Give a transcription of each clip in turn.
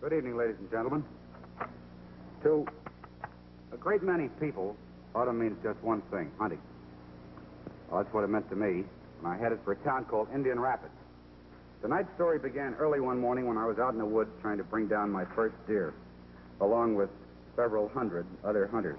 Good evening, ladies and gentlemen. To a great many people, autumn means just one thing, hunting. Well, that's what it meant to me when I headed for a town called Indian Rapids. Tonight's story began early one morning when I was out in the woods trying to bring down my first deer, along with several hundred other hunters.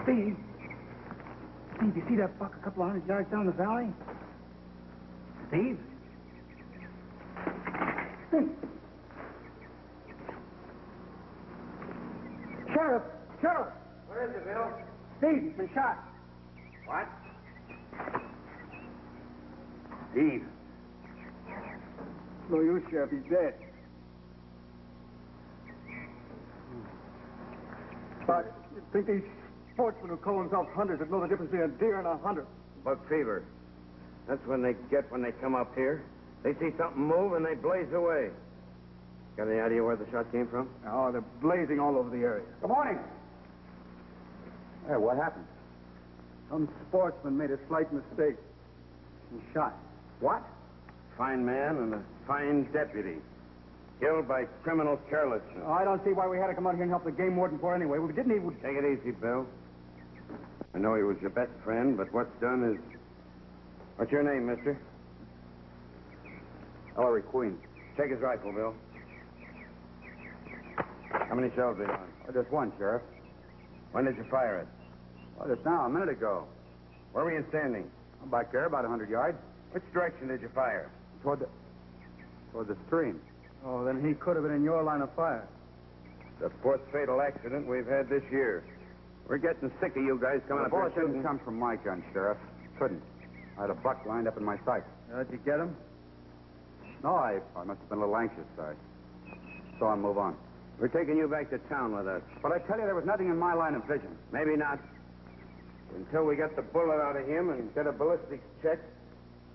Steve, you see that buck a couple of hundred yards down the valley? Steve? Sheriff! Sheriff! What is it, Bill? Steve, he's been shot. What? Steve. No use, Sheriff. He's dead. But you'd think these sportsmen who call themselves hunters would know the difference between a deer and a hunter. Buck fever. That's when they get when they come up here. They see something move and they blaze away. Got any idea where the shot came from? Oh, they're blazing all over the area. Good morning. Hey, what happened? Some sportsman made a slight mistake. He shot. What? Fine man and a fine deputy. Killed by criminal carelessness. Oh, I don't see why we had to come out here and help the game warden for anyway. We didn't even... Take it easy, Bill. I know he was your best friend, but what's done is... What's your name, mister? Ellery Queen. Take his rifle, Bill. How many shells are on? Oh, just one, Sheriff. When did you fire it? Oh, just now, a minute ago. Where were you standing? I'm back there, about 100 yards. Which direction did you fire? Toward the stream. Oh, then he could have been in your line of fire. The fourth fatal accident we've had this year. We're getting sick of you guys coming The up here bullet didn't shooting. come from my gun, Sheriff. Couldn't. I had a buck lined up in my sights. Did you get him? No, I must have been a little anxious. I saw him move on. We're taking you back to town with us. But I tell you, there was nothing in my line of vision. Maybe not. Until we get the bullet out of him and get a ballistics check,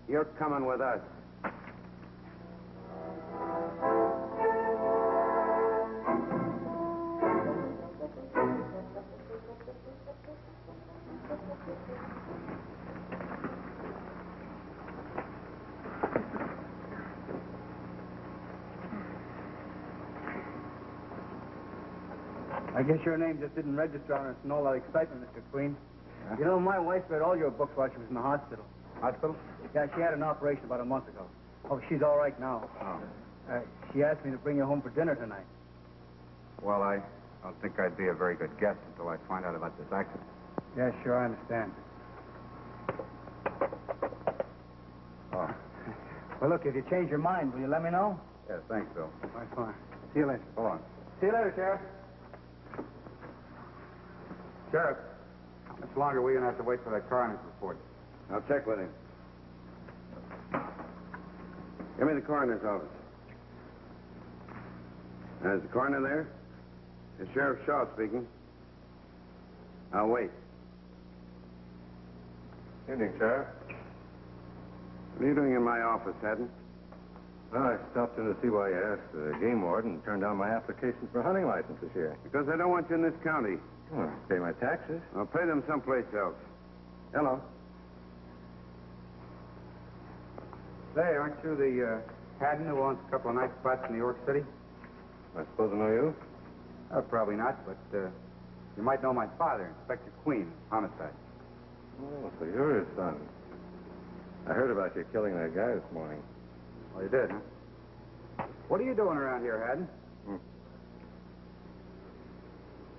you're coming with us. I guess your name just didn't register on us in all that excitement, Mr. Queen. You know, my wife read all your books while she was in the hospital. Hospital? Yeah, she had an operation about a month ago. Oh, she's all right now. Oh. She asked me to bring you home for dinner tonight. Well, I don't think I'd be a very good guest until I find out about this accident. Yeah, sure, I understand. Oh. Well, look, if you change your mind, will you let me know? Yeah, thanks, Bill. All right, fine. See you later. Hold on. See you later, Sheriff. Sheriff, how much longer are we going to have to wait for that coroner's report? I'll check with him. Give me the coroner's office. Is the coroner there? It's Sheriff Shaw speaking. I'll wait. Evening, Sheriff. What are you doing in my office, Haddon? Well, I stopped in to see why you asked the game warden and turned down my application for a hunting license this year. Because I don't want you in this county. Well, I pay my taxes. I'll pay them someplace else. Hello. Say, aren't you the Haddon who owns a couple of nice spots in New York City? I suppose I know you? Probably not, but you might know my father, Inspector Queen, homicide. Oh, so you're his son. I heard about you killing that guy this morning. Oh, you did, huh? What are you doing around here, Haddon?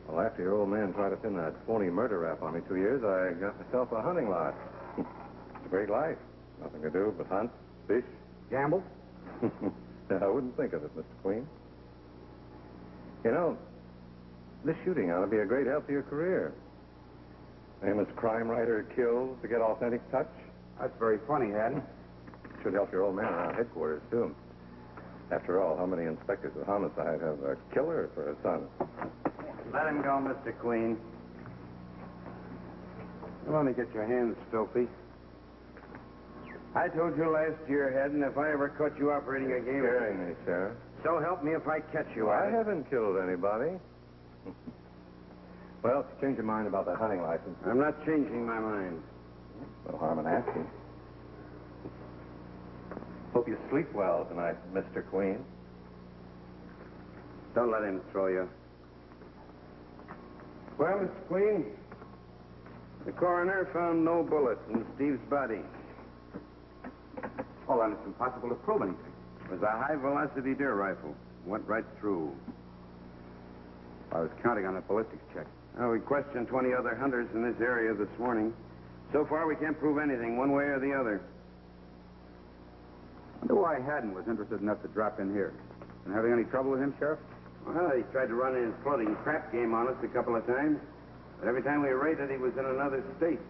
Well, after your old man tried to pin that phony murder rap on me 2 years, I got myself a hunting lot. It's a great life. Nothing to do but hunt, fish. Gamble? I wouldn't think of it, Mr. Queen. You know, this shooting ought to be a great help to your career. Famous crime writer kills to get authentic touch. That's very funny, Haddon. Should help your old man around headquarters, too. After all, how many inspectors of homicide have a killer for a son? Let him go, Mr. Queen. You want to get your hands filthy? I told you last year, Head, and if I ever caught you operating a game... Scaring me, Sheriff. So help me if I catch you I at it. haven't killed anybody. Well, if you change your mind about that hunting license... I'm not changing my mind. No harm in asking. Hope you sleep well tonight, Mr. Queen. Don't let him throw you. Well, Mr. Queen, the coroner found no bullet in Steve's body. Oh, then it's impossible to prove anything. It was a high-velocity deer rifle. Went right through. I was counting on a ballistics check. Well, we questioned 20 other hunters in this area this morning. So far, we can't prove anything one way or the other. I wonder why Haddon was interested enough to drop in here. Been having any trouble with him, Sheriff? Well, he tried to run his floating crap game on us a couple of times. But every time we raided, he was in another state.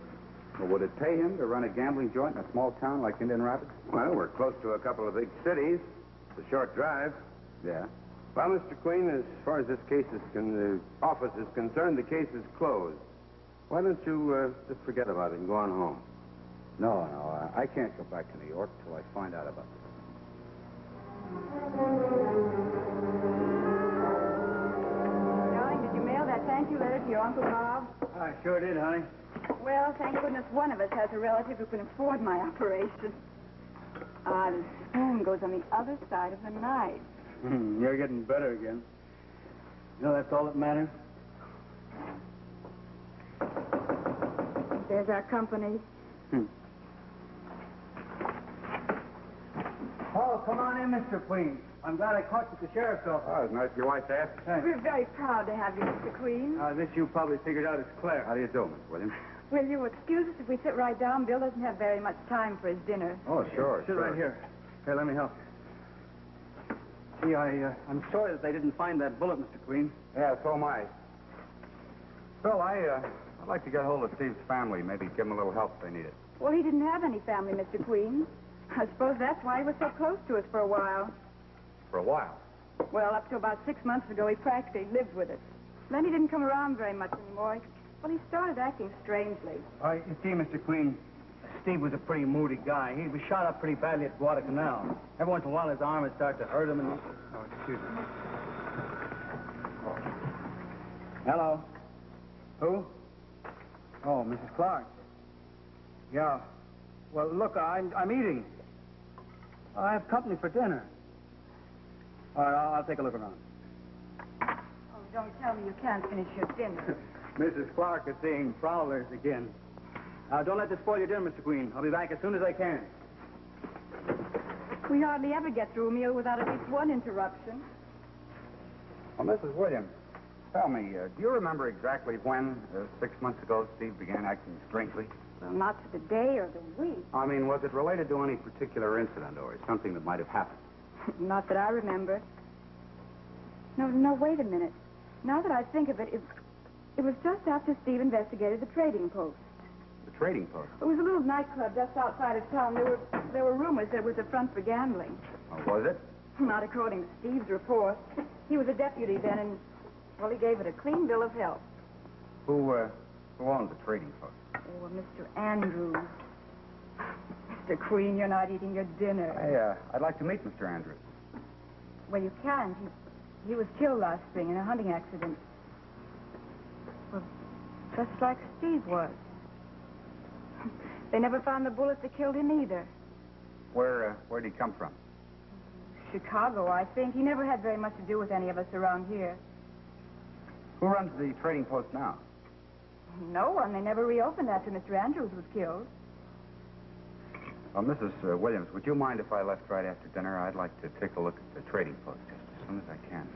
Well, would it pay him to run a gambling joint in a small town like Indian Rapids? Well, we're close to a couple of big cities. It's a short drive. Yeah. Well, Mr. Queen, as far as this case is the office is concerned, the case is closed. Why don't you just forget about it and go on home? No, I can't go back to New York till I find out about this. Darling, did you mail that thank you letter to your Uncle Bob? I sure did, honey. Well, thank goodness one of us has a relative who can afford my operation. The spoon goes on the other side of the knife. You're getting better again. You know, that's all that matters. There's our company. Oh, come on in, Mr. Queen. I'm glad I caught you at the sheriff's office. Oh, it's nice of your wife to ask. Thanks. We're very proud to have you, Mr. Queen. This you probably figured out is Claire. How do you do, Miss Williams? Will you excuse us if we sit right down? Bill doesn't have very much time for his dinner. Oh, sure, Sit right here. Here, let me help you. See, I'm sorry that they didn't find that bullet, Mr. Queen. Yeah, so am I. Bill, I'd like to get hold of Steve's family. Maybe give him a little help if they need it. Well, he didn't have any family, Mr. Queen. I suppose that's why he was so close to us for a while. For a while. Well, up to about 6 months ago, he practically lived with us. Then he didn't come around very much anymore. Well, he started acting strangely. You see, Mr. Queen, Steve was a pretty moody guy. He was shot up pretty badly at Guadalcanal. Every once in a while, his arm would start to hurt him, and... Oh, excuse me. Hello? Who? Oh, Mrs. Clark. Yeah. Well, look, I'm eating. I have company for dinner. All right, I'll take a look around. Oh, don't tell me you can't finish your dinner. Mrs. Clark is seeing prowlers again. Don't let this spoil your dinner, Mr. Queen. I'll be back as soon as I can. We hardly ever get through a meal without at least one interruption. Well, Mrs. Williams, tell me, do you remember exactly when, 6 months ago, Steve began acting strangely? Well, not to the day or the week. I mean, was it related to any particular incident or something that might have happened? Not that I remember. No, wait a minute. Now that I think of it, it was just after Steve investigated the trading post. The trading post? It was a little nightclub just outside of town. There were rumors that it was a front for gambling. Oh, was it? Not according to Steve's report. He was a deputy then, and, well, he gave it a clean bill of health. Who owns the trading post? Oh, Mr. Andrews. Mr. Queen, you're not eating your dinner. I'd like to meet Mr. Andrews. Well, you can't. He was killed last spring in a hunting accident. Well, just like Steve was. They never found the bullet that killed him either. Where'd he come from? Chicago, I think. He never had very much to do with any of us around here. Who runs the trading post now? No one. They never reopened after Mr. Andrews was killed. Well, Mrs. Williams, would you mind if I left right after dinner? I'd like to take a look at the trading post just as soon as I can.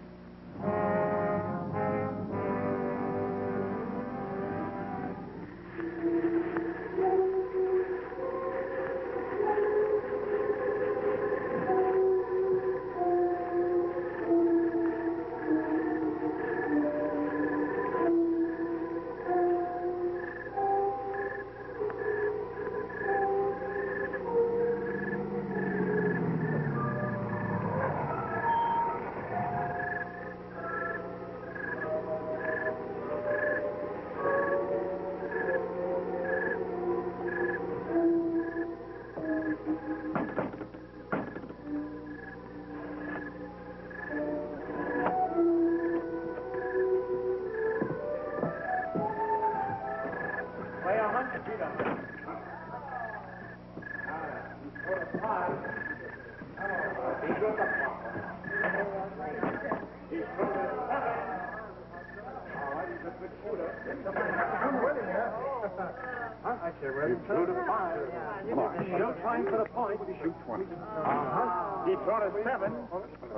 Through to 5. Come on. Still trying for the point. Shoot 20. He thrown a 7.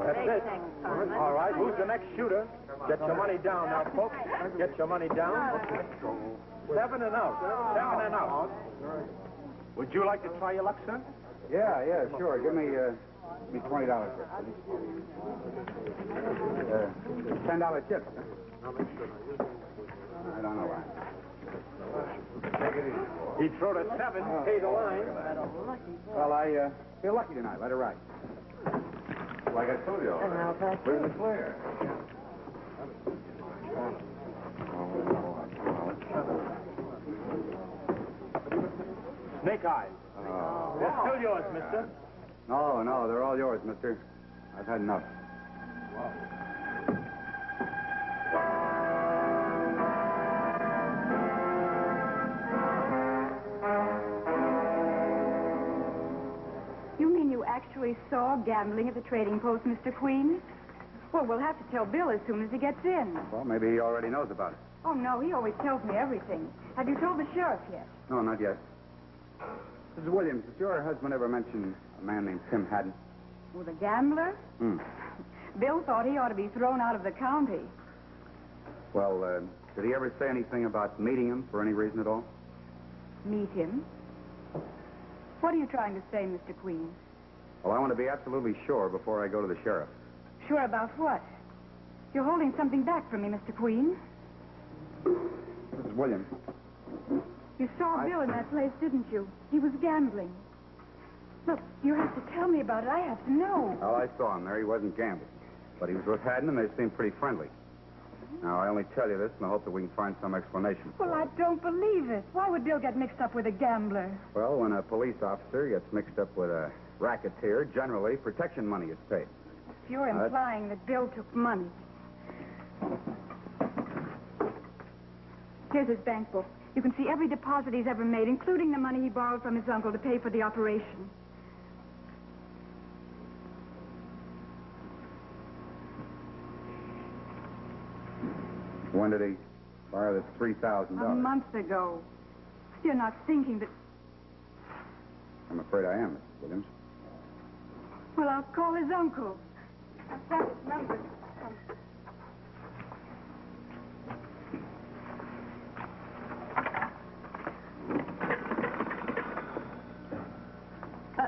That's it. All right, who's the next shooter? Get your money down now, folks. Get your money down. 7 and out. 7 and out. Would you like to try your luck, sir? Yeah, sure. Give me $20 for it, please. $10 chips. I don't know why. Take it easy. He threw a 7. Pay the line. Well, I feel lucky tonight. Let it ride. Like I told you already. Where's the player? Snake eyes. They're still yours, mister. No, they're all yours, mister. I've had enough. You mean you actually saw gambling at the trading post, Mr. Queen? Well, we'll have to tell Bill as soon as he gets in. Well, maybe he already knows about it. Oh, no, he always tells me everything. Have you told the sheriff yet? No, not yet. Mrs. Williams, did your husband ever mention a man named Tim Haddon? Oh, the gambler? Bill thought he ought to be thrown out of the county. Well, did he ever say anything about meeting him for any reason at all? Meet him? What are you trying to say, Mr. Queen? Well, I want to be absolutely sure before I go to the sheriff. Sure about what? You're holding something back from me, Mr. Queen. Mrs. Williams. You saw Bill in that place, didn't you? He was gambling. Look, you have to tell me about it. I have to know. Well, I saw him there. He wasn't gambling. But he was with Haddon, and they seemed pretty friendly. Now, I only tell you this in the hope that we can find some explanation for Well, I don't believe it. Why would Bill get mixed up with a gambler? Well, when a police officer gets mixed up with a racketeer, generally protection money is paid. You're implying that Bill took money. Here's his bank book. You can see every deposit he's ever made, including the money he borrowed from his uncle to pay for the operation. When did he borrow this $3,000? A month ago. You're not thinking that... I'm afraid I am, Mrs. Williams. Well, I'll call his uncle. I've got his number.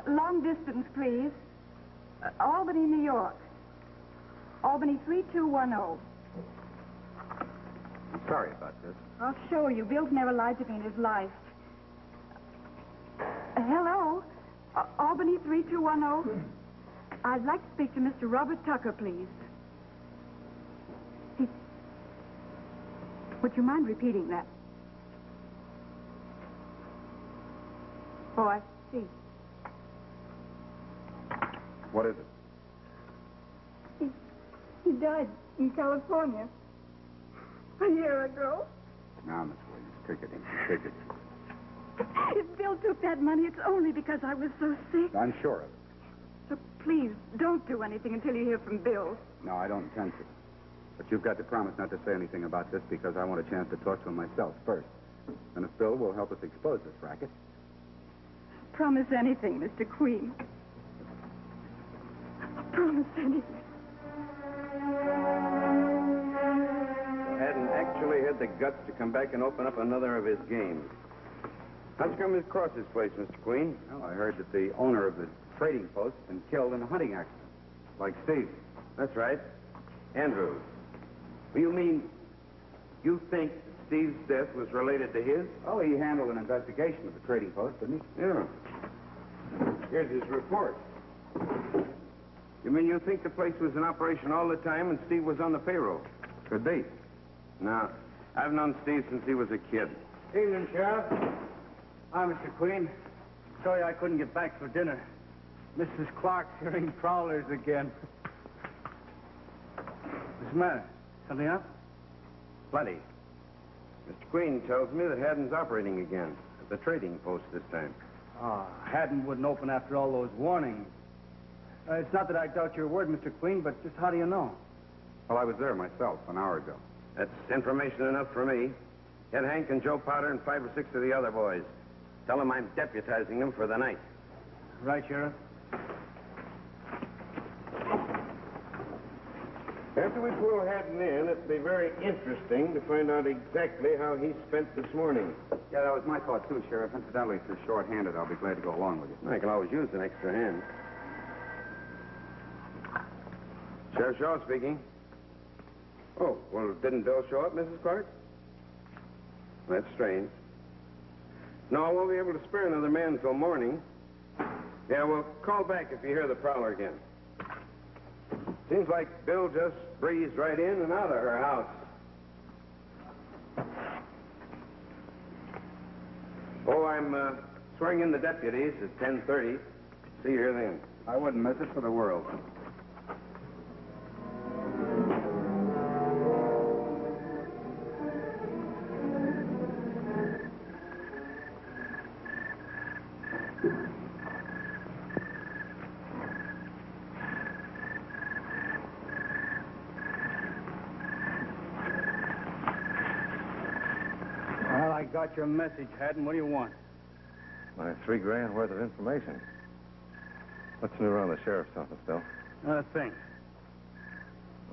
Long distance, please. Albany, New York. Albany 3210. I'm sorry about this. I'll show you. Bill's never lied to me in his life. Hello? Albany 3210. I'd like to speak to Mr. Robert Tucker, please. Would you mind repeating that? Oh, I see. What is it? He died in California a year ago. Now, Miss Williams, take it easy. Take it easy. If Bill took that money, it's only because I was so sick. I'm sure of it. So please, don't do anything until you hear from Bill. No, I don't intend to. But you've got to promise not to say anything about this because I want a chance to talk to him myself first. And if Bill will help us expose this racket. Promise anything, Mr. Queen. Promise anything. Hadn't actually had the guts to come back and open up another of his games. How's come his cross his place, Mr. Queen? Well, I heard that the owner of the trading post has been killed in a hunting accident. Like Steve. That's right. Andrew. You mean you think Steve's death was related to his? Oh, he handled an investigation of the trading post, didn't he? Yeah. Here's his report. You mean you think the place was in operation all the time and Steve was on the payroll? Could be. No. I've known Steve since he was a kid. Evening, Sheriff. Hi, Mr. Queen. Sorry I couldn't get back for dinner. Mrs. Clark's hearing prowlers again. What's the matter? Something up? Plenty. Mr. Queen tells me that Haddon's operating again at the trading post this time. Haddon wouldn't open after all those warnings. It's not that I doubt your word, Mr. Queen, but just how do you know? Well, I was there myself an hour ago. That's information enough for me. Get Hank and Joe Potter and 5 or 6 of the other boys. Tell them I'm deputizing them for the night. Right, Sheriff. After we pull Haddon in, it'll be very interesting to find out exactly how he spent this morning. Yeah, that was my thought, too, Sheriff. Incidentally, if you're short-handed, I'll be glad to go along with you. I can always use an extra hand. Sheriff Shaw speaking. Oh, well, didn't Bill show up, Mrs. Clark? That's strange. No, I won't be able to spare another man until morning. Yeah, well, call back if you hear the prowler again. Seems like Bill just breezed right in and out of her house. Oh, I'm swearing in the deputies at 10:30. See you here then. I wouldn't miss it for the world. Well, I got your message, Haddon. What do you want? My $3 grand worth of information. What's new around the sheriff's office, Bill? Not a thing.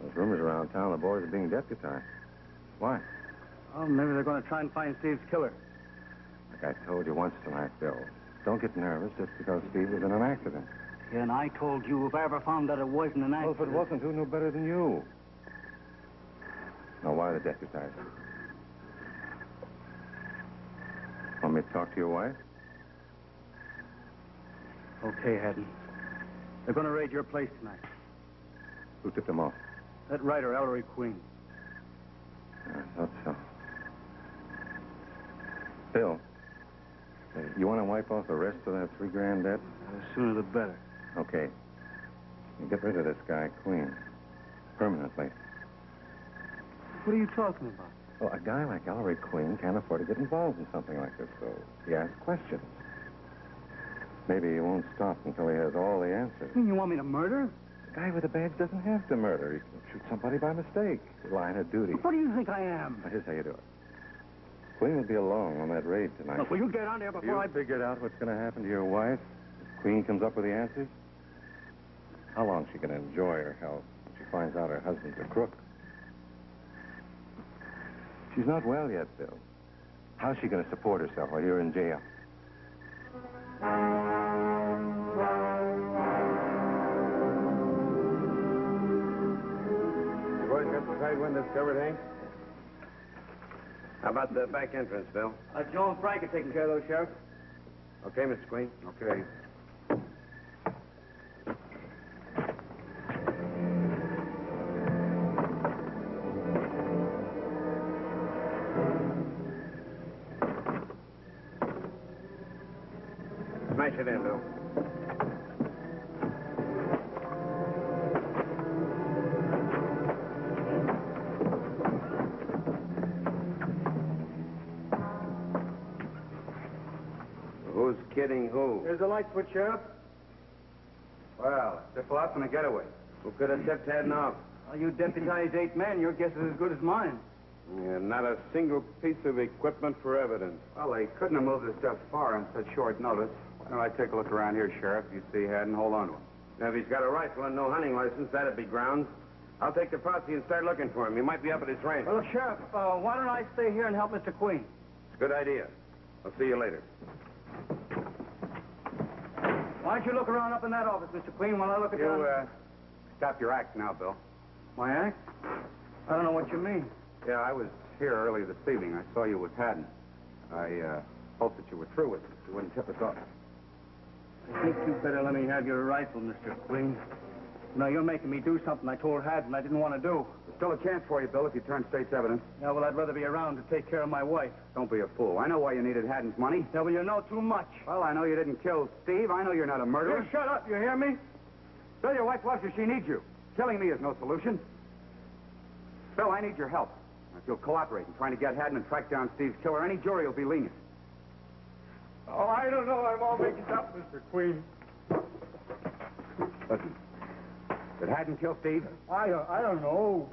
There's rumors around town the boys are being deputized. Why? Oh, maybe they're going to try and find Steve's killer. Like I told you once tonight, Bill, don't get nervous just because Steve was in an accident. Yeah, and I told you if I ever found that it wasn't an Well, accident. if it wasn't, who knew better than you? Now, why the deputized? Want me to talk to your wife? Okay, Haddon. They're going to raid your place tonight. Who tipped them off? That writer, Ellery Queen. I thought so. Bill, you want to wipe off the rest of that $3 grand debt? The sooner the better. Okay. You get rid of this guy, Queen. Permanently. What are you talking about? Well, a guy like Ellery Queen can't afford to get involved in something like this, so he asks questions. Maybe he won't stop until he has all the answers. You mean you want me to murder? A guy with a badge doesn't have to murder. He can shoot somebody by mistake. Line of duty. What do you think I am? Now, here's how you do it. Queen will be along on that raid tonight. Look, will you get on there before I... figured out what's going to happen to your wife? If Queen comes up with the answers? How long is she going to enjoy her health when she finds out her husband's a crook? She's not well yet, Bill. How's she going to support herself while you're in jail? You boys got the side windows covered, Hank? How about the back entrance, Bill? Joe and Frank are taking care of those, Sheriff. Okay, Mr. Queen. Okay. Smash it in, Bill. Who's kidding who? There's a light switch, Sheriff. Well, if they're out in a getaway. Who could have tipped Haddon off? Well, you deputized 8 men. Your guess is as good as mine. Yeah, not a single piece of equipment for evidence. Well, they couldn't have moved us that far on such short notice. Why don't I take a look around here, Sheriff? You see Haddon, hold on to him. Now, if he's got a rifle and no hunting license, that'd be grounds. I'll take the posse and start looking for him. He might be up at his ranch. Well, look, Sheriff, why don't I stay here and help Mr. Queen? It's a good idea. I'll see you later. Why don't you look around up in that office, Mr. Queen, while I look at You, stop your act now, Bill. My act? I don't know what you mean. Yeah, I was here earlier this evening. I saw you with Haddon. I hoped that you were through with it. You wouldn't tip us off. I think you better let me have your rifle, Mr. Queen. No, you're making me do something I told Haddon I didn't want to do. There's still a chance for you, Bill, if you turn state's evidence. Yeah, well, I'd rather be around to take care of my wife. Don't be a fool. I know why you needed Haddon's money. Yeah, well, you know too much. Well, I know you didn't kill Steve. I know you're not a murderer. You shut up, you hear me? Bill, your wife loves you. She needs you. Killing me is no solution. Bill, I need your help. If you'll cooperate in trying to get Haddon and track down Steve's killer, any jury will be lenient. Oh, I don't know. I'm all mixed up, Mr. Queen. Listen, did Haddon kill Steve? I don't know.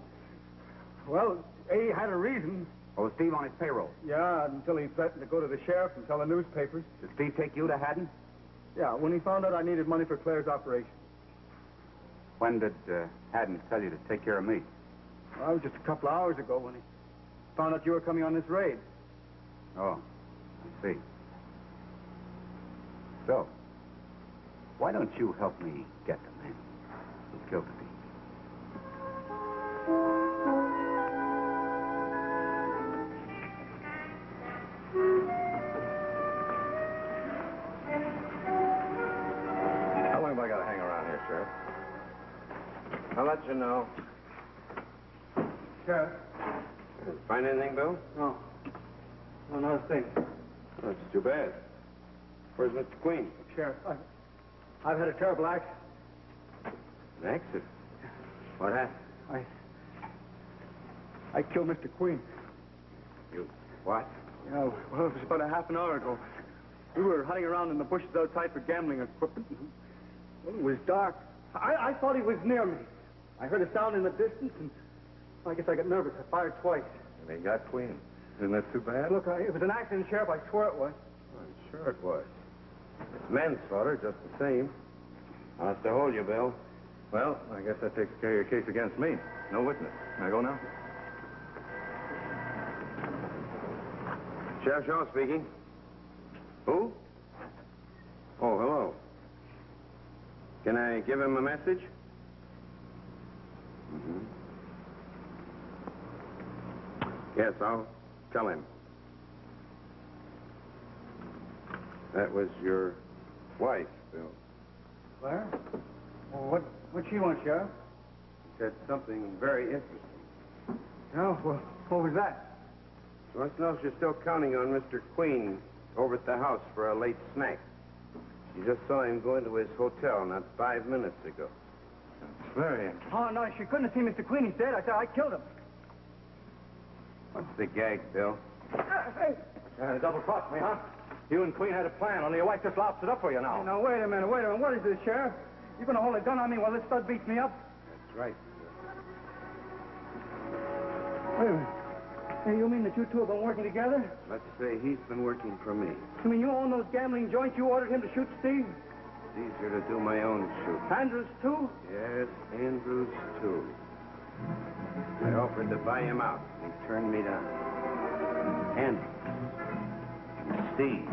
Well, he had a reason. Oh, was Steve on his payroll? Yeah, until he threatened to go to the sheriff and tell the newspapers. Did Steve take you to Haddon? Yeah, when he found out I needed money for Claire's operation. When did Haddon tell you to take care of me? Well, it was just a couple of hours ago when he found out you were coming on this raid. Oh, I see. So, why don't you help me get the man who killed Steve? How long have I got to hang around here, Sheriff? I'll let you know. Sheriff? Find anything, Bill? No. No, not a thing. Oh, that's too bad. Where's Mr. Queen? Sheriff, I've had a terrible accident. An accident? What happened? I killed Mr. Queen. You what? Yeah, well, it was about a half an hour ago. We were hunting around in the bushes outside for gambling equipment. Well, it was dark. I thought he was near me. I heard a sound in the distance, and I guess I got nervous. I fired twice. And he got Queen. Isn't that too bad? Look, it was an accident, Sheriff. I swear it was. I'm sure it was. It's manslaughter, just the same. I'll have to hold you, Bill. Well, I guess that takes care of your case against me. No witness. Can I go now? Sheriff Shaw speaking. Who? Oh, hello. Can I give him a message? Mm-hmm. Yes, I'll tell him. That was your wife, Bill. Claire? Well, what she want, Sheriff? She said something very interesting. No, well, what was that? She wants to know if you're still counting on Mr. Queen over at the house for a late snack. She just saw him go into his hotel not 5 minutes ago. That's very interesting. Oh, no, she couldn't have seen Mr. Queen. He's dead. I killed him. What's the gag, Bill? Hey. Double-crossed me, huh? You and Queen had a plan, only your wife just lops it up for you now. Now, wait a minute. What is this, Sheriff? You gonna hold a gun on me while this stud beats me up? That's right. Wait a minute. Hey, you mean that you two have been working together? Let's say he's been working for me. You mean you own those gambling joints you ordered him to shoot Steve? It's easier to do my own shooting. Andrews, too? Yes, Andrews, too. I offered to buy him out. He turned me down. Andrews. And Steve.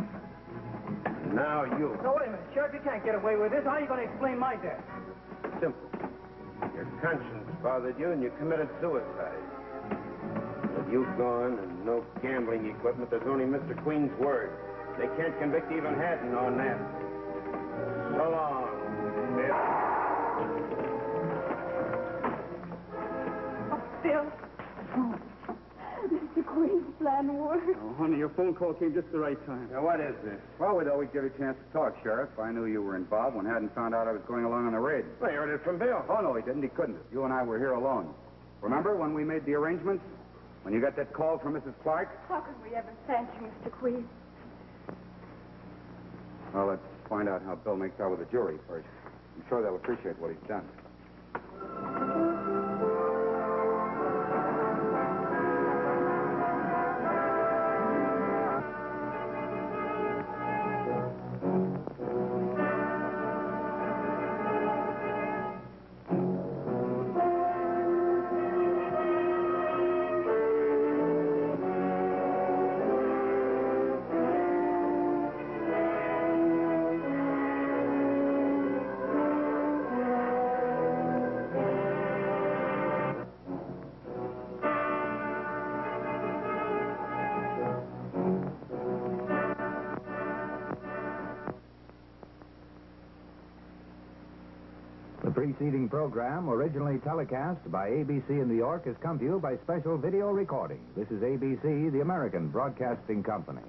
And now you. No, wait a minute. Sheriff, you can't get away with this. How are you going to explain my death? Simple. Your conscience bothered you and you committed suicide. With you gone and no gambling equipment, there's only Mr. Queen's word. They can't convict even Haddon on that. So long, Bill. Bill. Oh, Mr. Queen's plan worked. Oh, honey, your phone call came just the right time. Now, what is this? Well, we'd always get a chance to talk, Sheriff. I knew you were involved when Haddon found out I was going along on the raid. Well, you heard it from Bill. Oh, no, he didn't. He couldn't have. You and I were here alone. Remember when we made the arrangements? When you got that call from Mrs. Clark? How can we ever thank you, Mr. Queen? Well, let's find out how Bill makes out with the jury first. I'm sure they'll appreciate what he's done. The preceding program, originally telecast by ABC in New York, has come to you by special video recording. This is ABC, the American Broadcasting Company.